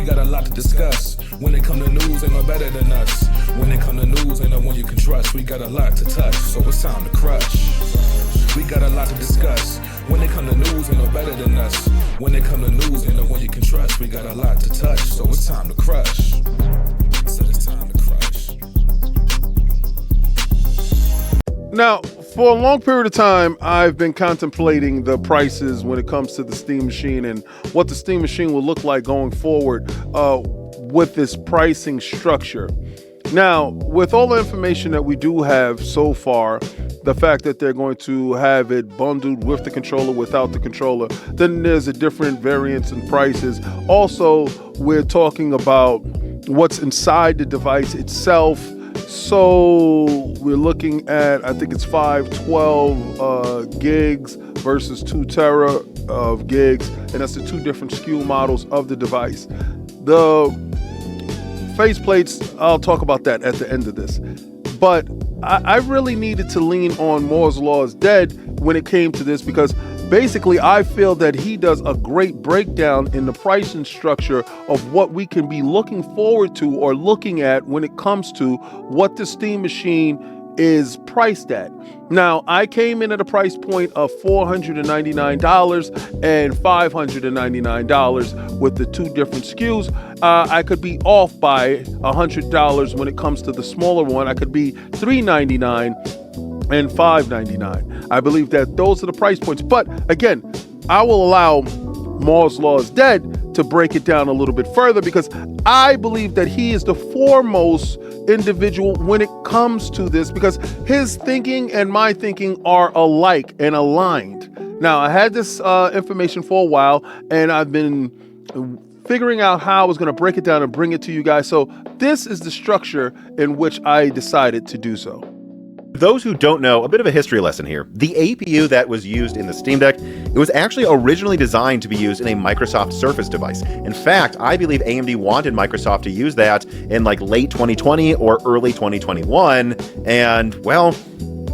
got a lot to discuss. When it come to news, ain't no better than us. When it come to news, ain't no one you can trust. We got a lot to touch, so it's time to crush. We got a lot to discuss. When it come to news, ain't no better than us. When it come to news, ain't no one you can trust. We got a lot to touch, so it's time to crush. So it's time to crush. Now, for a long period of time, I've been contemplating the prices when it comes to the Steam Machine and what the Steam Machine will look like going forward with this pricing structure. Now, with all the information that we do have so far, the fact that they're going to have it bundled with the controller, without the controller, then there's a different variance in prices. Also, we're talking about what's inside the device itself. So we're looking at, I think it's 512 gigs versus 2 tera of gigs, and that's the two different SKU models of the device. The faceplates, I'll talk about that at the end of this. But I really needed to lean on Moore's Law is Dead when it came to this, because basically I feel that he does a great breakdown in the pricing structure of what we can be looking forward to or looking at when it comes to what the Steam Machine is priced at. Now, I came in at a price point of $499 and $599 with the two different SKUs. I could be off by $100 when it comes to the smaller one. I could be $399 and $599. I believe that those are the price points. But again, I will allow Moore's Law is Dead to break it down a little bit further, because I believe that he is the foremost individual when it comes to this, because his thinking and my thinking are alike and aligned. Now, I had this information for a while, and I've been figuring out how I was going to break it down and bring it to you guys. So this is the structure in which I decided to do so. Those who don't know, a bit of a history lesson here. The APU that was used in the Steam Deck, it was actually originally designed to be used in a Microsoft Surface device. In fact, I believe AMD wanted Microsoft to use that in like late 2020 or early 2021, and well,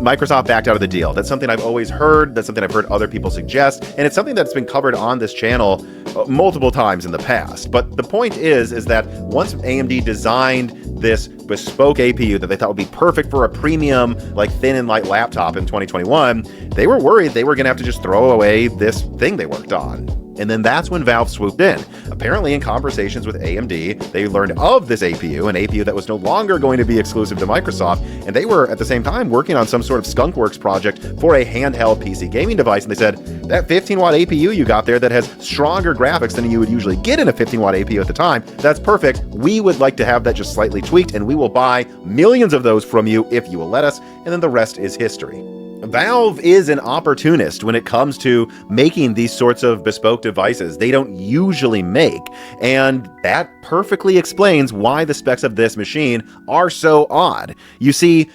Microsoft backed out of the deal. That's something I've always heard. That's something I've heard other people suggest, and it's something that's been covered on this channel multiple times in the past. But the point is that once AMD designed this bespoke APU that they thought would be perfect for a premium, like thin and light laptop in 2021, they were worried they were going to have to just throw away this thing they worked on. And then that's when Valve swooped in. Apparently, in conversations with AMD, they learned of this APU, an APU that was no longer going to be exclusive to Microsoft, and they were, at the same time, working on some sort of skunkworks project for a handheld PC gaming device, and they said, that 15-watt APU you got there that has stronger graphics than you would usually get in a 15-watt APU at the time, that's perfect. We would like to have that just slightly tweaked, and we will buy millions of those from you if you will let us, and then the rest is history. Valve is an opportunist when it comes to making these sorts of bespoke devices they don't usually make, and that perfectly explains why the specs of this machine are so odd. You see,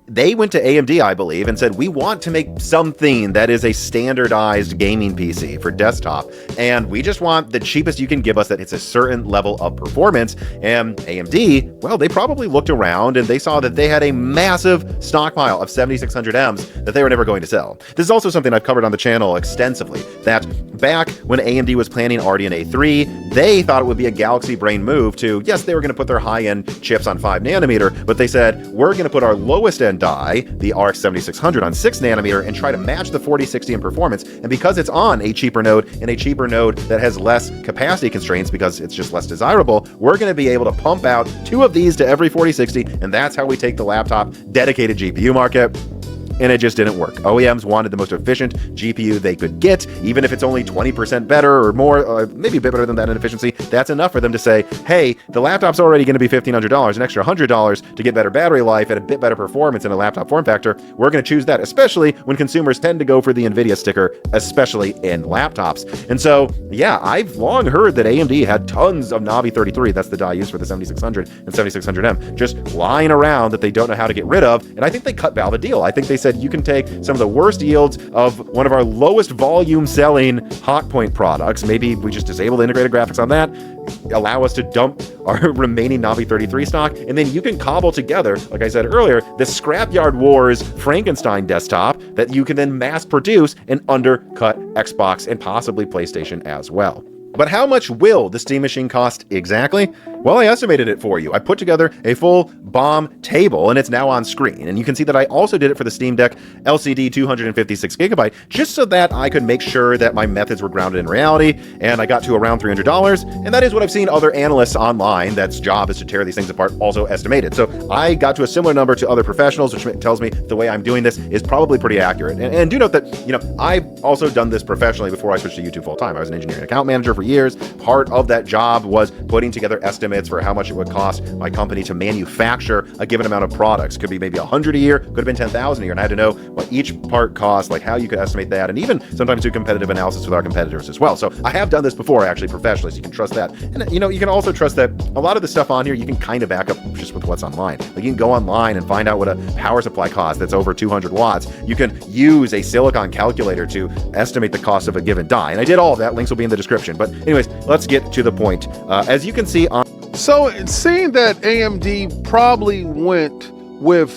they went to AMD, I believe, and said, we want to make something that is a standardized gaming PC for desktop, and we just want the cheapest you can give us that it's a certain level of performance. And AMD, well, they probably looked around and they saw that they had a massive stockpile of 7600Ms that they were never going to sell. This is also something I've covered on the channel extensively, that back when AMD was planning RDNA 3, they thought it would be a galaxy brain move to, yes, they were going to put their high-end chips on 5 nanometer, but they said, we're going to put our lowest end die, the RX 7600 on 6 nanometer, and try to match the 4060 in performance. And because it's on a cheaper node, and a cheaper node that has less capacity constraints because it's just less desirable, we're going to be able to pump out 2 of these to every 4060, and that's how we take the laptop dedicated GPU market. And it just didn't work. OEMs wanted the most efficient GPU they could get, even if it's only 20% better or more, maybe a bit better than that in efficiency. That's enough for them to say, hey, the laptop's already going to be $1,500, an extra $100 to get better battery life and a bit better performance in a laptop form factor. We're going to choose that, especially when consumers tend to go for the NVIDIA sticker, especially in laptops. And so, yeah, I've long heard that AMD had tons of Navi 33, that's the die used for the 7600 and 7600M, just lying around that they don't know how to get rid of. And I think they cut Valve a deal. I think they said, you can take some of the worst yields of one of our lowest volume selling Hotpoint products. Maybe we just disable the integrated graphics on that, allow us to dump our remaining Navi 33 stock, and then you can cobble together, like I said earlier, the Scrapyard Wars Frankenstein desktop that you can then mass produce and undercut Xbox and possibly PlayStation as well. But how much will the Steam Machine cost exactly? Well, I estimated it for you. I put together a full BOM table, and it's now on screen. And you can see that I also did it for the Steam Deck LCD 256GB, just so that I could make sure that my methods were grounded in reality, and I got to around $300, and that is what I've seen other analysts online that's job is to tear these things apart also estimated. So I got to a similar number to other professionals, which tells me the way I'm doing this is probably pretty accurate. And do note that, I've also done this professionally before I switched to YouTube full-time. I was an engineering account manager for years. Part of that job was putting together estimates for how much it would cost my company to manufacture a given amount of products. Could be maybe 100 a year, could have been 10,000 a year, and I had to know what each part cost, like how you could estimate that, and even sometimes do competitive analysis with our competitors as well. So I have done this before, actually, professionally, so you can trust that. And you can also trust that a lot of the stuff on here you can kind of back up just with what's online. Like you can go online and find out what a power supply costs that's over 200 watts. You can use a silicon calculator to estimate the cost of a given die, and I did all of that. Links will be in the description. But anyways, let's get to the point. As you can see on... So seeing that AMD probably went with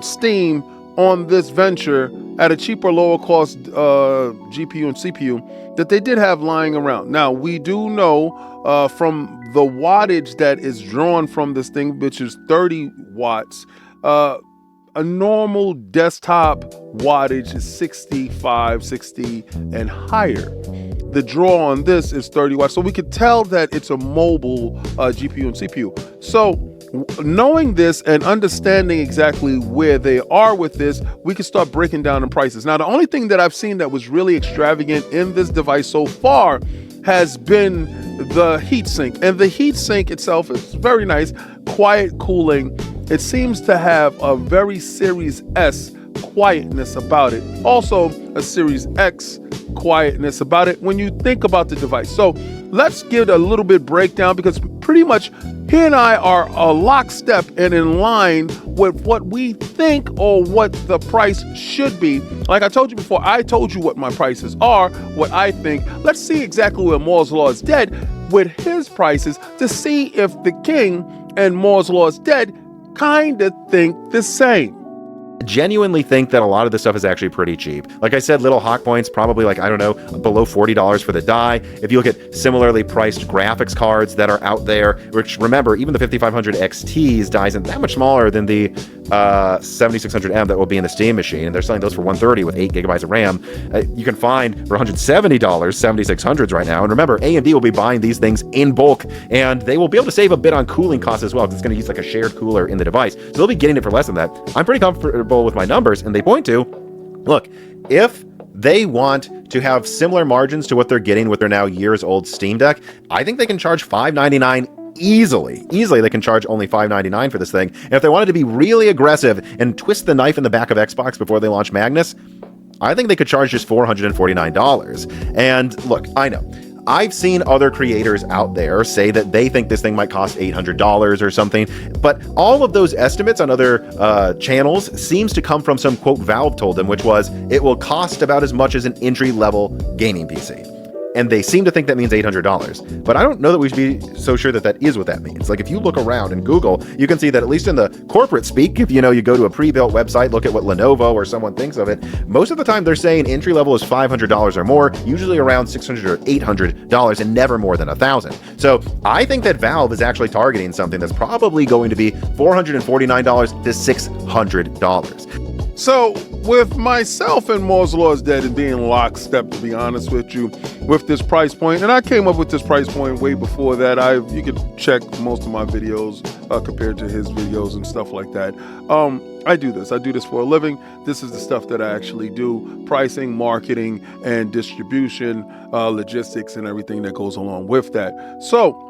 Steam on this venture at a cheaper, lower cost GPU and CPU that they did have lying around. Now, we do know from the wattage that is drawn from this thing, which is 30 watts, a normal desktop wattage is 65, 60, and higher. The draw on this is 30 watts. So we could tell that it's a mobile GPU and CPU. So knowing this and understanding exactly where they are with this, we can start breaking down the prices. Now, the only thing that I've seen that was really extravagant in this device so far has been the heatsink. And the heatsink itself is very nice, quiet cooling. It seems to have a very Series S quietness about it. Also, a Series X quietness about it when you think about the device. So let's give a little bit breakdown, because pretty much he and I are a lockstep and in line with what we think or what the price should be. Like I told you before, I told you what my prices are, what I think. Let's see exactly where Moore's Law is dead with his prices to see if the king and Moore's Law is dead kind of think the same. Genuinely think that a lot of this stuff is actually pretty cheap. Like I said, little hawk points, probably below $40 for the die. If you look at similarly priced graphics cards that are out there, which remember, even the 5500 XT's die isn't that much smaller than the 7600M that will be in the Steam Machine, and they're selling those for $130 with 8 gigabytes of RAM. You can find for $170 7600s right now. And remember, AMD will be buying these things in bulk, and they will be able to save a bit on cooling costs as well, because it's going to use like a shared cooler in the device. So they'll be getting it for less than that. I'm pretty comfortable with my numbers, and they point to, look, if they want to have similar margins to what they're getting with their now years old Steam Deck, I think they can charge $599 easily. They can charge only $599 for this thing. And if they wanted to be really aggressive and twist the knife in the back of Xbox before they launch Magnus, I think they could charge just $449. And look, I know I've seen other creators out there say that they think this thing might cost $800 or something, but all of those estimates on other channels seems to come from some quote Valve told them, which was it will cost about as much as an entry-level gaming PC. And they seem to think that means $800. But I don't know that we should be so sure that that is what that means. Like if you look around in Google, you can see that at least in the corporate speak, if you go to a pre-built website, look at what Lenovo or someone thinks of it, most of the time they're saying entry level is $500 or more, usually around $600 or $800 and never more than $1,000. So I think that Valve is actually targeting something that's probably going to be $449 to $600. So with myself and Moore's Law is dead and being lockstep, to be honest with you, with this price point, and I came up with this price point way before that. You could check most of my videos compared to his videos and stuff like that. I do this for a living. This is the stuff that I actually do: pricing, marketing, and distribution, logistics, and everything that goes along with that. So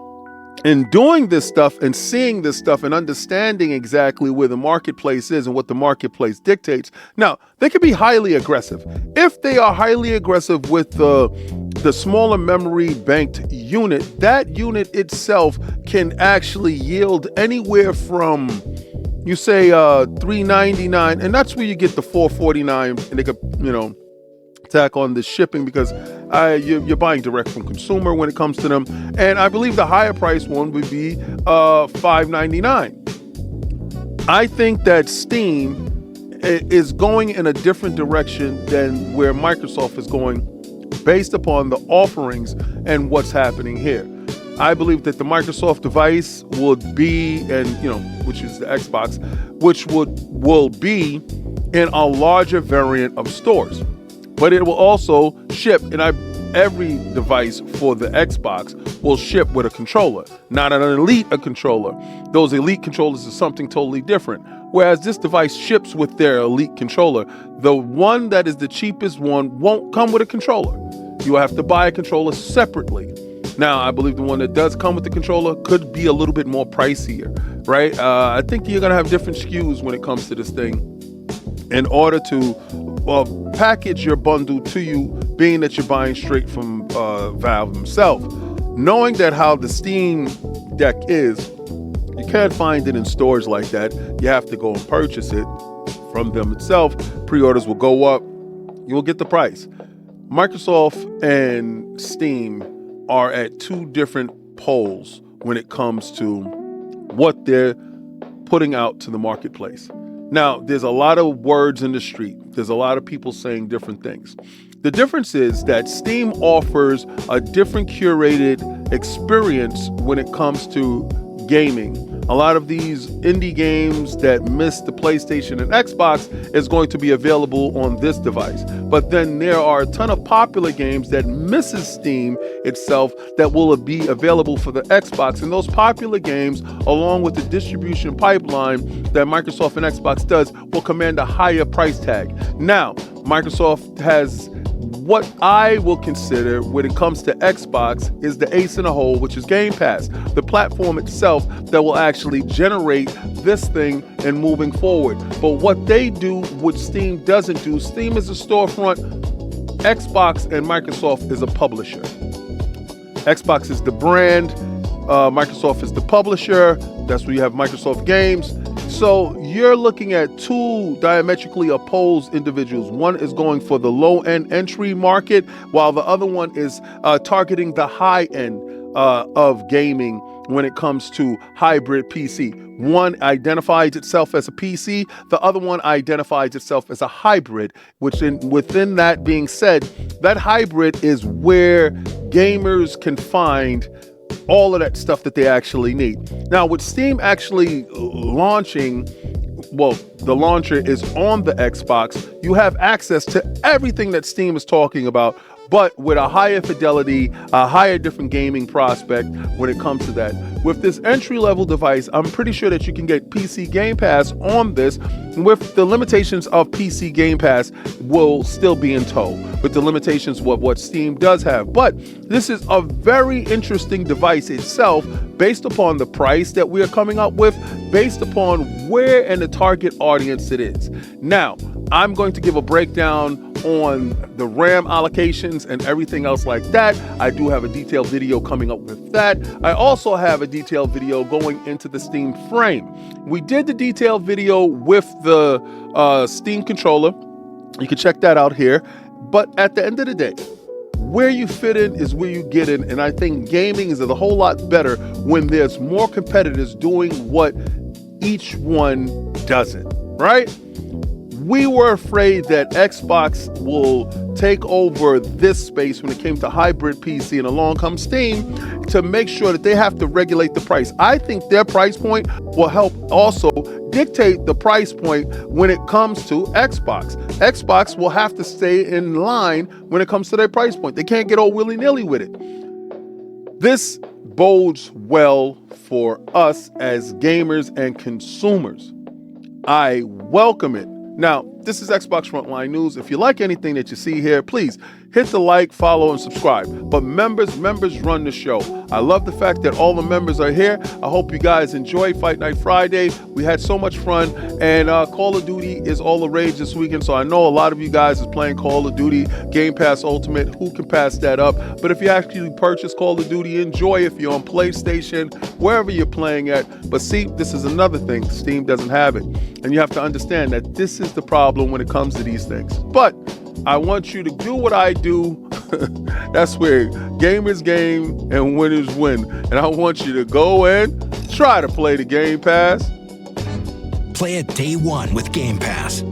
in doing this stuff and seeing this stuff and understanding exactly where the marketplace is and what the marketplace dictates. Now, they can be highly aggressive. If they are highly aggressive with the smaller memory banked unit, that unit itself can actually yield anywhere from, you say, $399, and that's where you get the $449, and they could, tack on the shipping, because you're buying direct from consumer when it comes to them. And I believe the higher price one would be $599. I think that Steam is going in a different direction than where Microsoft is going based upon the offerings and what's happening here. I believe that the Microsoft device would be, which is the Xbox, which will be in a larger variant of stores. But it will also ship, and every device for the Xbox will ship with a controller, not an elite controller. Those elite controllers is something totally different. Whereas this device ships with their elite controller. The one that is the cheapest one won't come with a controller. You will have to buy a controller separately. Now, I believe the one that does come with the controller could be a little bit more pricier, right? I think you're going to have different SKUs when it comes to this thing in order to package your bundle to you, being that you're buying straight from Valve themselves. Knowing that how the Steam Deck is, you can't find it in stores like that. You have to go and purchase it from them itself. Pre-orders will go up. You will get the price. Microsoft and Steam are at two different poles when it comes to what they're putting out to the marketplace. Now, there's a lot of words in the street. There's a lot of people saying different things. The difference is that Steam offers a different curated experience when it comes to gaming. A lot of these indie games that miss the PlayStation and Xbox is going to be available on this device. But then there are a ton of popular games that misses Steam itself that will be available for the Xbox. And those popular games, along with the distribution pipeline that Microsoft and Xbox does, will command a higher price tag. Now, Microsoft has what I will consider when it comes to Xbox is the ace in the hole, which is Game Pass, the platform itself that will actually generate this thing and moving forward. But what they do, which Steam doesn't do, Steam is a storefront, Xbox and Microsoft is a publisher. Xbox is the brand, Microsoft is the publisher. That's where you have Microsoft Games. So you're looking at two diametrically opposed individuals. One is going for the low-end entry market, while the other one is targeting the high end of gaming when it comes to hybrid PC. One identifies itself as a PC, the other one identifies itself as a hybrid, which within that being said, that hybrid is where gamers can find all of that stuff that they actually need. Now, with Steam actually launching, the launcher is on the Xbox, you have access to everything that Steam is talking about, but with a higher fidelity, a higher different gaming prospect when it comes to that. With this entry-level device, I'm pretty sure that you can get PC Game Pass on this, with the limitations of PC Game Pass will still be in tow, with the limitations of what Steam does have. But this is a very interesting device itself, based upon the price that we are coming up with, based upon where and the target audience it is. Now, I'm going to give a breakdown on the RAM allocations and everything else like that. I do have a detailed video coming up with that. I also have a detailed video going into the Steam frame. We did the detailed video with the Steam controller. You can check that out here. But at the end of the day, where you fit in is where you get in. And I think gaming is a whole lot better when there's more competitors doing what each one doesn't, right? We were afraid that Xbox will take over this space when it came to hybrid PC, and along comes Steam to make sure that they have to regulate the price. I think their price point will help also dictate the price point when it comes to Xbox. Xbox will have to stay in line when it comes to their price point. They can't get all willy-nilly with it. This bodes well for us as gamers and consumers. I welcome it. Now, this is Xbox Frontline News. If you like anything that you see here, please hit the like, follow, and subscribe. But members run the show. I love the fact that all the members are here. I hope you guys enjoy Fight Night Friday. We had so much fun, and Call of Duty is all the rage this weekend, so I know a lot of you guys is playing Call of Duty, Game Pass Ultimate. Who can pass that up? But if you actually purchase Call of Duty, enjoy if you're on PlayStation, wherever you're playing at. But see, this is another thing. Steam doesn't have it. And you have to understand that this is the problem when it comes to these things. But I want you to do what I do. That's where gamers game and winners win. And I want you to go and try to play the Game Pass. Play it day one with Game Pass.